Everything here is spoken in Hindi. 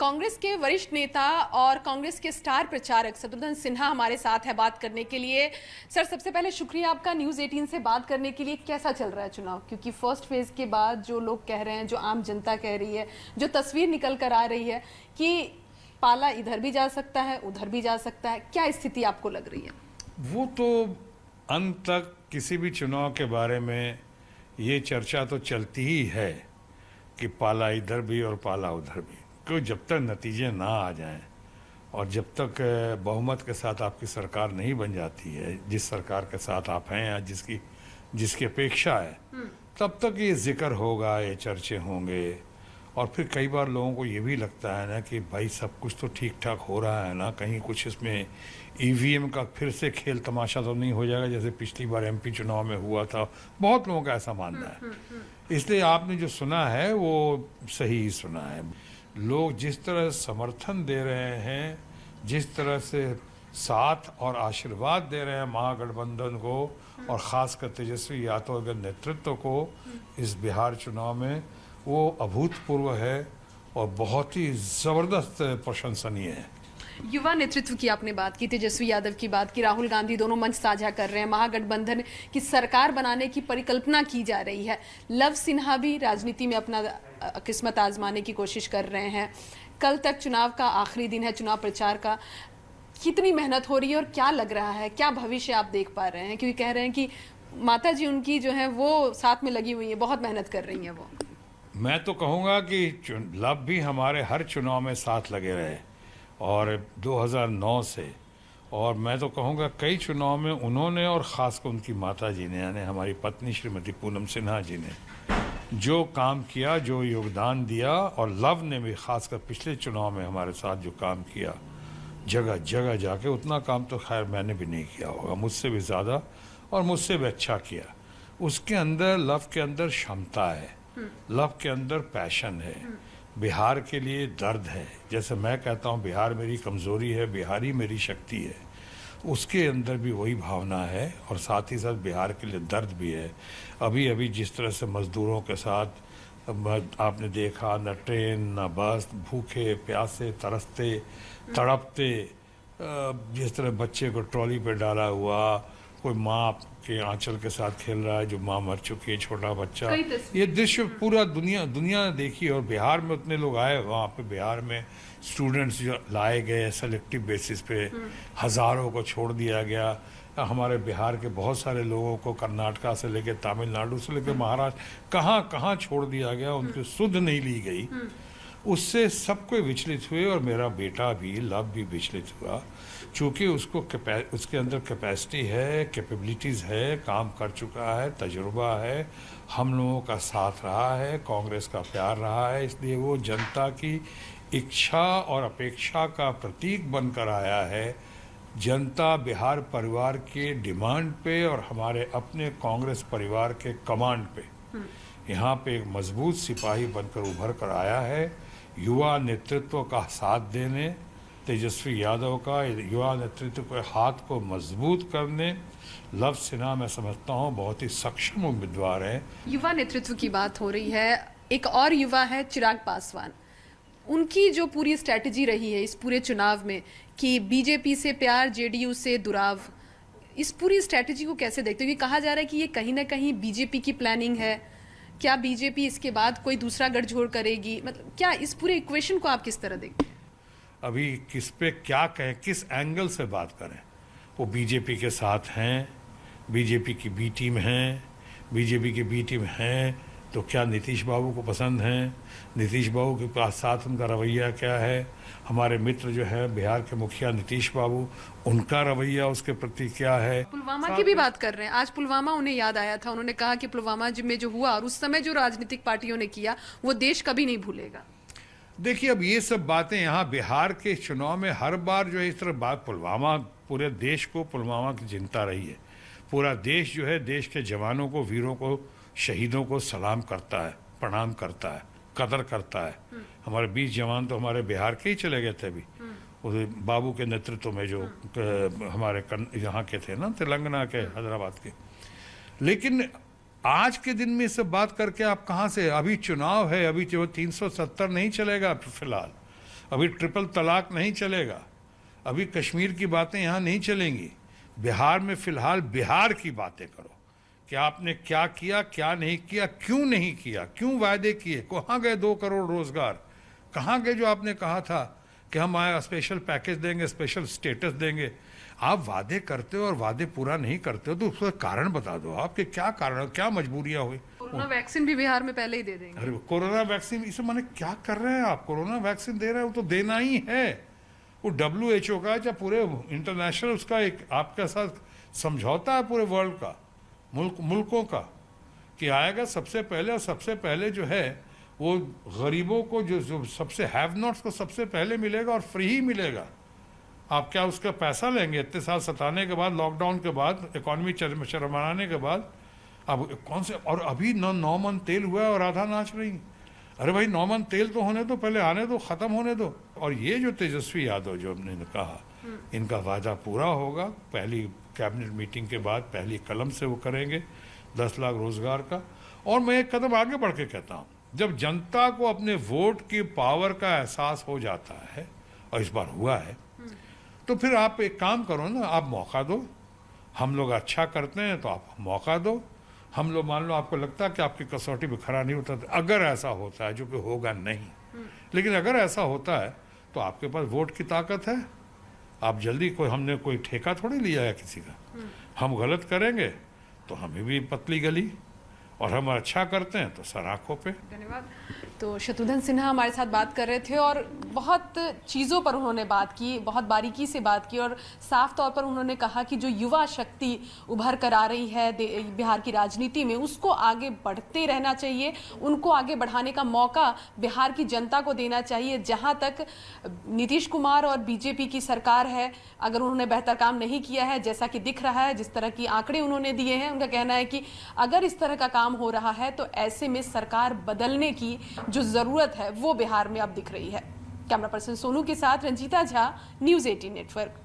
कांग्रेस के वरिष्ठ नेता और कांग्रेस के स्टार प्रचारक शत्रुघ्न सिन्हा हमारे साथ है बात करने के लिए। सर, सबसे पहले शुक्रिया आपका न्यूज़ 18 से बात करने के लिए। कैसा चल रहा है चुनाव? क्योंकि फर्स्ट फेज के बाद जो लोग कह रहे हैं, जो आम जनता कह रही है, जो तस्वीर निकल कर आ रही है कि पाला इधर भी जा सकता है, उधर भी जा सकता है, क्या स्थिति आपको लग रही है? वो तो अंत तक किसी भी चुनाव के बारे में ये चर्चा तो चलती ही है कि पाला इधर भी और पाला उधर भी, क्योंकि जब तक नतीजे ना आ जाएं और जब तक बहुमत के साथ आपकी सरकार नहीं बन जाती है, जिस सरकार के साथ आप हैं या जिसकी अपेक्षा है, तब तक ये जिक्र होगा, ये चर्चे होंगे। और फिर कई बार लोगों को ये भी लगता है ना कि भाई सब कुछ तो ठीक ठाक हो रहा है ना, कहीं कुछ इसमें ईवीएम का फिर से खेल तमाशा तो नहीं हो जाएगा जैसे पिछली बार एमपी चुनाव में हुआ था। बहुत लोगों का ऐसा मानना है। इसलिए आपने जो सुना है वो सही ही सुना है। लोग जिस तरह समर्थन दे रहे हैं, जिस तरह से साथ और आशीर्वाद दे रहे हैं महागठबंधन को और ख़ासकर तेजस्वी यादव के नेतृत्व को इस बिहार चुनाव में, वो अभूतपूर्व है और बहुत ही ज़बरदस्त प्रशंसनीय है। युवा नेतृत्व की आपने बात की, तेजस्वी यादव की बात की, राहुल गांधी दोनों मंच साझा कर रहे हैं, महागठबंधन की सरकार बनाने की परिकल्पना की जा रही है। लव सिन्हा भी राजनीति में अपना किस्मत आजमाने की कोशिश कर रहे हैं। कल तक चुनाव का आखिरी दिन है, चुनाव प्रचार का। कितनी मेहनत हो रही है और क्या लग रहा है, क्या भविष्य आप देख पा रहे हैं? क्योंकि कह रहे हैं कि माता जी उनकी जो है वो साथ में लगी हुई है, बहुत मेहनत कर रही हैं वो। मैं तो कहूँगा कि लव भी हमारे हर चुनाव में साथ लगे रहे और 2009 से, और मैं तो कहूँगा कई चुनाव में उन्होंने और ख़ासकर उनकी माता जी ने, यानी हमारी पत्नी श्रीमती पूनम सिन्हा जी ने जो काम किया, जो योगदान दिया, और लव ने भी ख़ासकर पिछले चुनाव में हमारे साथ जो काम किया, जगह जगह जाके, उतना काम तो खैर मैंने भी नहीं किया होगा, मुझसे भी ज़्यादा और मुझसे भी अच्छा किया। उसके अंदर, लव के अंदर क्षमता है, लव के अंदर पैशन है, बिहार के लिए दर्द है। जैसे मैं कहता हूँ बिहार मेरी कमज़ोरी है, बिहारी मेरी शक्ति है, उसके अंदर भी वही भावना है और साथ ही साथ बिहार के लिए दर्द भी है। अभी अभी जिस तरह से मज़दूरों के साथ आपने देखा, न ट्रेन न बस, भूखे प्यासे तरसते तड़पते, जिस तरह बच्चे को ट्रॉली पे डाला हुआ, कोई माँ के आंचल के साथ खेल रहा है जो माँ मर चुकी है, छोटा बच्चा, ये दृश्य पूरा दुनिया देखी। और बिहार में उतने लोग आए, वहाँ पे बिहार में स्टूडेंट्स जो लाए गए सेलेक्टिव बेसिस पे, हज़ारों को छोड़ दिया गया। हमारे बिहार के बहुत सारे लोगों को कर्नाटका से लेके तमिलनाडु से लेके महाराष्ट्र, कहाँ कहाँ छोड़ दिया गया, उनकी सुध नहीं ली गई। उससे सब कोई विचलित हुए और मेरा बेटा भी, लव भी विचलित हुआ, चूँकि उसके अंदर कैपेसिटी है, कैपेबिलिटीज़ है, काम कर चुका है, तजुर्बा है, हम लोगों का साथ रहा है, कांग्रेस का प्यार रहा है, इसलिए वो जनता की इच्छा और अपेक्षा का प्रतीक बनकर आया है। जनता बिहार परिवार के डिमांड पे और हमारे अपने कांग्रेस परिवार के कमांड पे यहाँ पे एक मजबूत सिपाही बनकर उभर कर आया है। युवा नेतृत्व का साथ देने, तेजस्वी यादव का युवा नेतृत्व के हाथ को मजबूत करने, लव सिन्हा मैं समझता हूँ बहुत ही सक्षम उम्मीदवार है। युवा नेतृत्व की बात हो रही है, एक और युवा है चिराग पासवान। उनकी जो पूरी स्ट्रैटेजी रही है इस पूरे चुनाव में कि बीजेपी से प्यार, जेडीयू से दुराव, इस पूरी स्ट्रैटेजी को कैसे देखते हो? क्योंकि कहा जा रहा है कि ये कहीं ना कहीं बीजेपी की प्लानिंग है। क्या बीजेपी इसके बाद कोई दूसरा गठजोड़ करेगी? मतलब क्या इस पूरे इक्वेशन को आप किस तरह देखते हैं? अभी किस पे क्या कहें, किस एंगल से बात करें? वो बीजेपी के साथ हैं, बीजेपी की बी टीम हैं, बीजेपी की बी टीम हैं, तो क्या नीतीश बाबू को पसंद हैं? नीतीश बाबू के पास साथ उनका रवैया क्या है? हमारे मित्र जो है बिहार के मुखिया नीतीश बाबू, उनका रवैया उसके प्रति क्या है? पुलवामा की भी बात कर रहे हैं। आज पुलवामा उन्हें याद आया था, उन्होंने कहा कि पुलवामा में जो हुआ और उस समय जो राजनीतिक पार्टियों ने किया वो देश कभी नहीं भूलेगा। देखिए, अब ये सब बातें यहाँ बिहार के चुनाव में हर बार जो है इस तरह बात, पुलवामा, पूरे देश को पुलवामा की चिंता रही है। पूरा देश जो है देश के जवानों को, वीरों को, शहीदों को सलाम करता है, प्रणाम करता है, कदर करता है। हमारे 20 जवान तो हमारे बिहार के ही चले गए थे अभी, उस बाबू के नेतृत्व में जो हमारे यहाँ के थे ना, तेलंगाना के, हैदराबाद के। लेकिन आज के दिन में सब बात करके आप कहाँ से, अभी चुनाव है, अभी जो 370 नहीं चलेगा फिलहाल, अभी ट्रिपल तलाक नहीं चलेगा, अभी कश्मीर की बातें यहाँ नहीं चलेंगी। बिहार में फिलहाल बिहार की बातें करो कि आपने क्या किया, क्या नहीं किया, क्यों नहीं किया, क्यों वायदे किए, कहाँ गए 2 करोड़ रोजगार, कहाँ गए जो आपने कहा था कि हम आए स्पेशल पैकेज देंगे, स्पेशल स्टेटस देंगे। आप वादे करते हो और वादे पूरा नहीं करते हो तो उसका कारण बता दो आपके क्या कारण, क्या मजबूरियां हुई। कोरोना वैक्सीन भी बिहार में पहले ही दे देंगे। अरे कोरोना वैक्सीन, इसे माने क्या कर रहे हैं आप? कोरोना वैक्सीन दे रहे हैं, वो तो देना ही है। वो WHO का या पूरे इंटरनेशनल उसका एक आपके साथ समझौता है पूरे वर्ल्ड का, मुल्कों का, कि आएगा सबसे पहले। और सबसे पहले जो है वो गरीबों को, जो सबसे हैव नॉट्स को सबसे पहले मिलेगा और फ्री ही मिलेगा। आप क्या उसका पैसा लेंगे? इतने साल सताने के बाद, लॉकडाउन के बाद, इकोनॉमी चरमराने के बाद अब कौन से? और अभी 9 मन तेल हुआ है और राधा नाच रही। अरे भाई 9 मन तेल तो होने दो, पहले आने दो, खत्म होने दो। और ये जो तेजस्वी यादव जो हमने कहा, इनका वादा पूरा होगा। पहली कैबिनेट मीटिंग के बाद पहली कलम से वो करेंगे 10 लाख रोजगार का। और मैं एक कदम आगे बढ़ के कहता हूँ, जब जनता को अपने वोट की पावर का एहसास हो जाता है, और इस बार हुआ है, तो फिर आप एक काम करो ना, आप मौका दो। हम लोग अच्छा करते हैं तो आप मौका दो। हम लोग मान लो आपको लगता है कि आपकी कसौटी में खरा नहीं होता, अगर ऐसा होता है, जो कि होगा नहीं, लेकिन अगर ऐसा होता है तो आपके पास वोट की ताकत है। आप जल्दी, हमने कोई ठेका थोड़ी लिया है किसी का। हम गलत करेंगे तो हमें भी पतली गली, और हम अच्छा करते हैं तो सर आंखों पे। धन्यवाद। तो शत्रुघ्न सिन्हा हमारे साथ बात कर रहे थे और बहुत चीज़ों पर उन्होंने बात की, बहुत बारीकी से बात की, और साफ तौर पर उन्होंने कहा कि जो युवा शक्ति उभर कर आ रही है बिहार की राजनीति में, उसको आगे बढ़ते रहना चाहिए। उनको आगे बढ़ाने का मौका बिहार की जनता को देना चाहिए। जहां तक नीतीश कुमार और बीजेपी की सरकार है, अगर उन्होंने बेहतर काम नहीं किया है, जैसा कि दिख रहा है, जिस तरह की आंकड़े उन्होंने दिए हैं, उनका कहना है कि अगर इस तरह का काम हो रहा है तो ऐसे में सरकार बदलने की जो जरूरत है वो बिहार में अब दिख रही है। कैमरा पर्सन सोनू के साथ रंजीता झा, न्यूज़ 18 नेटवर्क।